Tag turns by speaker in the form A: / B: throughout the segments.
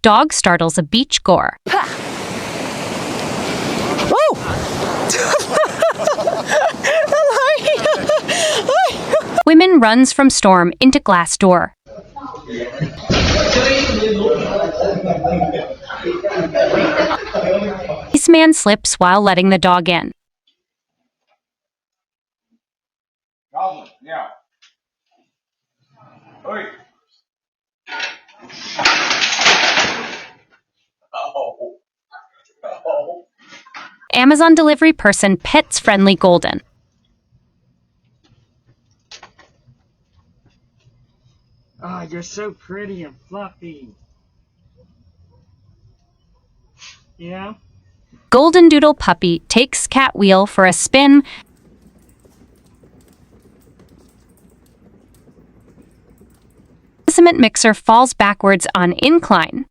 A: Dog startles a beachgoer. Women runs from storm into glass door. Policeman slips while letting the dog in.
B: Yeah. Oi.
A: Amazon delivery person pets friendly golden.
C: Oh, you're so pretty and fluffy. Yeah?
A: Golden doodle puppy takes cat wheel for a spin. Cement mixer falls backwards on incline.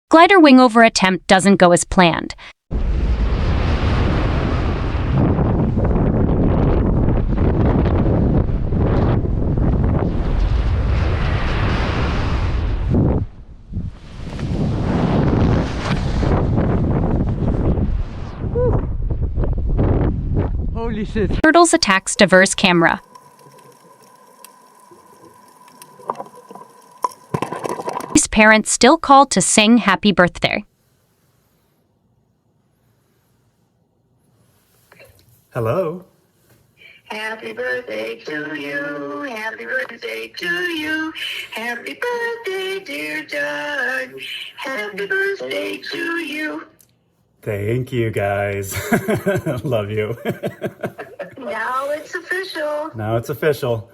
A: Glider wing over attempt doesn't go as planned.
C: Holy shit.
A: Turtles attacks diverse camera. His parents still called to sing happy birthday.
D: Hello?
E: Happy birthday to you, happy birthday to you, happy birthday, dear Doug, happy birthday to you.
D: Thank you, guys. Love you.
E: Now it's official.
D: Now it's official.